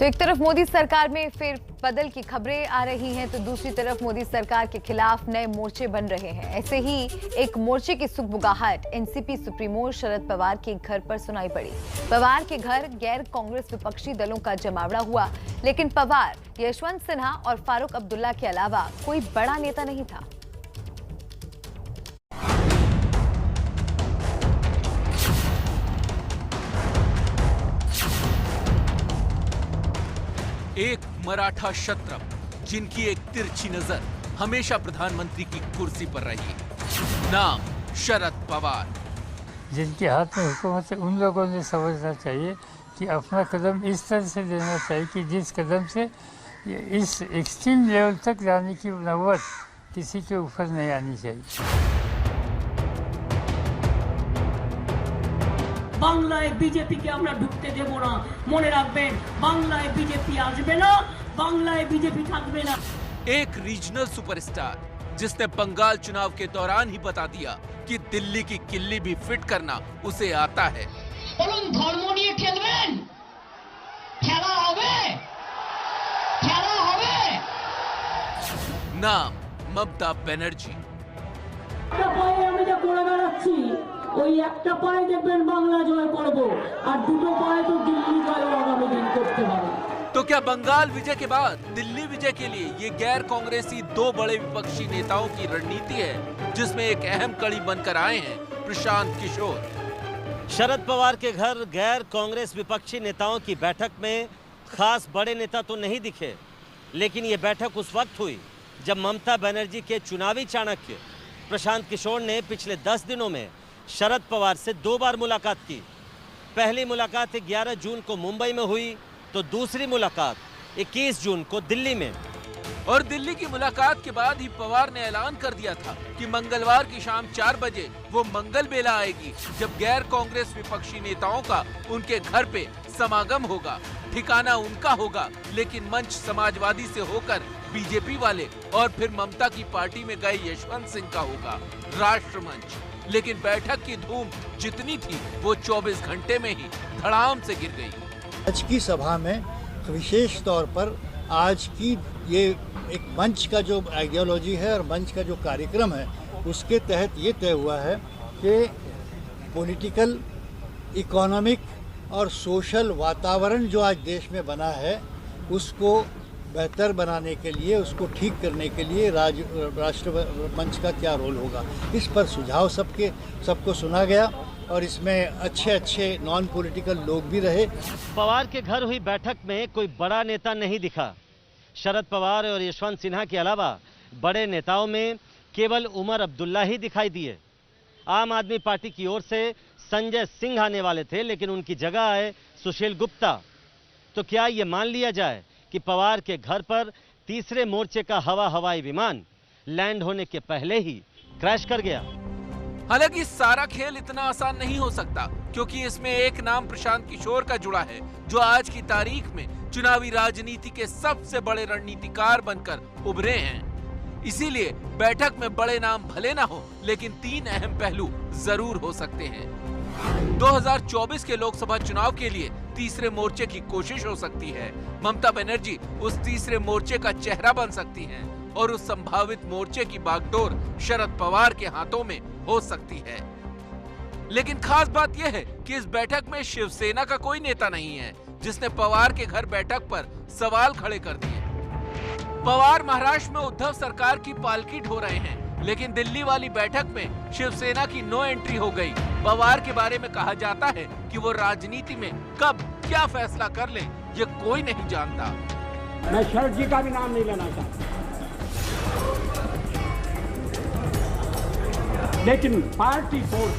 तो एक तरफ मोदी सरकार में फिर बदल की खबरें आ रही हैं, तो दूसरी तरफ मोदी सरकार के खिलाफ नए मोर्चे बन रहे हैं। ऐसे ही एक मोर्चे की सुगबुगाहट एनसीपी सुप्रीमो शरद पवार के घर पर सुनाई पड़ी। पवार के घर गैर कांग्रेस विपक्षी दलों का जमावड़ा हुआ, लेकिन पवार, यशवंत सिन्हा और फारूक अब्दुल्ला के अलावा कोई बड़ा नेता नहीं था। एक मराठा क्षत्रप जिनकी एक तिरछी नजर हमेशा प्रधानमंत्री की कुर्सी पर रही, नाम शरद पवार। जिनके हाथ में हुकूमत है उन लोगों ने समझना चाहिए कि अपना कदम इस तरह से लेना चाहिए कि जिस कदम से इस एक्सट्रीम लेवल तक लाने की नौबत किसी के ऊपर नहीं आनी चाहिए। বাংলায় বিজেপিকে আমরা ঢুকতে দেব না, মনে রাখবেন বাংলায় বিজেপি আসবে না, বাংলায় বিজেপি থাকবে না। एक रीजनल सुपरस्टार जिसने बंगाल चुनाव के दौरान ही बता दिया कि दिल्ली की किल्ली भी फिट करना उसे आता है। বলুন ধর্ম নিয়ে খেলবেন, খেলা হবে, খেলা হবে। नाम ममता बनर्जी। আমি যা করে বেড়াচ্ছি ওই একটা পায়ে দেখবেন বাংলা জয় করব, আর দুটো পায়ে তো দিল্লি জয় আগামী দিন করতে হবে। तो क्या बंगाल विजय के बाद दिल्ली विजय के लिए ये गैर कांग्रेसी दो बड़े विपक्षी नेताओं की रणनीति है, जिसमें एक अहम कड़ी बनकर आए हैं प्रशांत किशोर। शरद पवार के घर गैर कांग्रेस विपक्षी नेताओं की बैठक में खास बड़े नेता तो नहीं दिखे, लेकिन ये बैठक उस वक्त हुई जब ममता बनर्जी के चुनावी चाणक्य प्रशांत किशोर ने पिछले 10 दिनों में शरद पवार से 2 बार मुलाकात की। पहली मुलाकात 11 जून को मुंबई में हुई, तो दूसरी मुलाकात 21 जून को दिल्ली में। और दिल्ली की मुलाकात के बाद ही पवार ने ऐलान कर दिया था कि मंगलवार की शाम 4 बजे वो मंगल बेला आएगी, जब गैर कांग्रेस विपक्षी नेताओं का उनके घर पे समागम होगा। ठिकाना उनका होगा, लेकिन मंच समाजवादी से होकर बीजेपी वाले और फिर ममता की पार्टी में गए यशवंत सिंह का होगा राष्ट्रमंच। लेकिन बैठक की धूम जितनी थी वो 24 घंटे में ही धड़ाम से गिर गई। आज की सभा में विशेष तौर पर आज की ये एक मंच का जो आइडियोलॉजी है और मंच का जो कार्यक्रम है, उसके तहत ये तय हुआ है कि पॉलिटिकल, इकोनॉमिक और सोशल वातावरण जो आज देश में बना है उसको बेहतर बनाने के लिए, उसको ठीक करने के लिए राष्ट्र मंच का क्या रोल होगा, इस पर सुझाव सबको सुना गया और इसमें अच्छे नॉन पॉलिटिकल लोग भी रहे। पवार के घर हुई बैठक में कोई बड़ा नेता नहीं दिखा। शरद पवार और यशवंत सिन्हा के अलावा बड़े नेताओं में केवल उमर अब्दुल्ला ही दिखाई दिए। आम आदमी पार्टी की ओर से संजय सिंह आने वाले थे, लेकिन उनकी जगह आए सुशील गुप्ता। तो क्या ये मान लिया जाए कि पवार के घर पर तीसरे मोर्चे का हवाई विमान लैंड होने के पहले ही क्रैश कर गया? हालांकि सारा खेल इतना आसान नहीं हो सकता, क्योंकि इसमें एक नाम प्रशांत किशोर का जुड़ा है, जो आज की तारीख में चुनावी राजनीति के सबसे बड़े रणनीतिकार बनकर उभरे हैं। इसीलिए बैठक में बड़े नाम भले ना हो, लेकिन 3 अहम पहलू जरूर हो सकते हैं। 2024 के लोकसभा चुनाव के लिए तीसरे मोर्चे की कोशिश हो सकती है। ममता बनर्जी उस तीसरे मोर्चे का चेहरा बन सकती हैं और उस संभावित मोर्चे की बागडोर शरद पवार के हाथों में हो सकती है। लेकिन खास बात यह है कि इस बैठक में शिवसेना का कोई नेता नहीं है, जिसने पवार के घर बैठक पर सवाल खड़े कर दिए। पवार महाराष्ट्र में उद्धव सरकार की पालकी ढो रहे हैं, लेकिन दिल्ली वाली बैठक में शिवसेना की नो एंट्री हो गई। पवार के बारे में कहा जाता है कि वो राजनीति में कब क्या फैसला कर ले, ये कोई नहीं जानता। मैं शरद जी का भी नाम नहीं लेना चाहता, लेकिन पार्टी फोर्स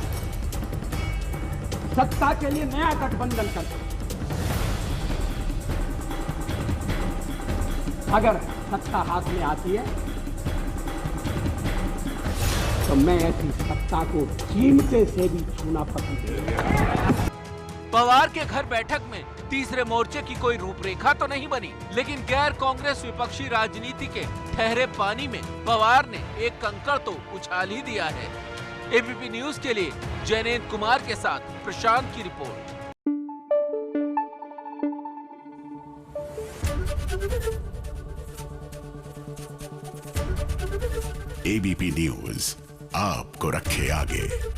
सत्ता के लिए नया गठबंधन करते, अगर सत्ता हाथ में आती है तो मैं ऐसी सत्ता को चीमटे से भी छूना पसंद नहीं। पवार के घर बैठक में तीसरे मोर्चे की कोई रूपरेखा तो नहीं बनी, लेकिन गैर कांग्रेस विपक्षी राजनीति के ठहरे पानी में पवार ने एक कंकड़ तो उछाल ही दिया है। एबीपी न्यूज के लिए जयनेंद्र कुमार के साथ प्रशांत की रिपोर्ट। एबीपी न्यूज आपको रखे आगे।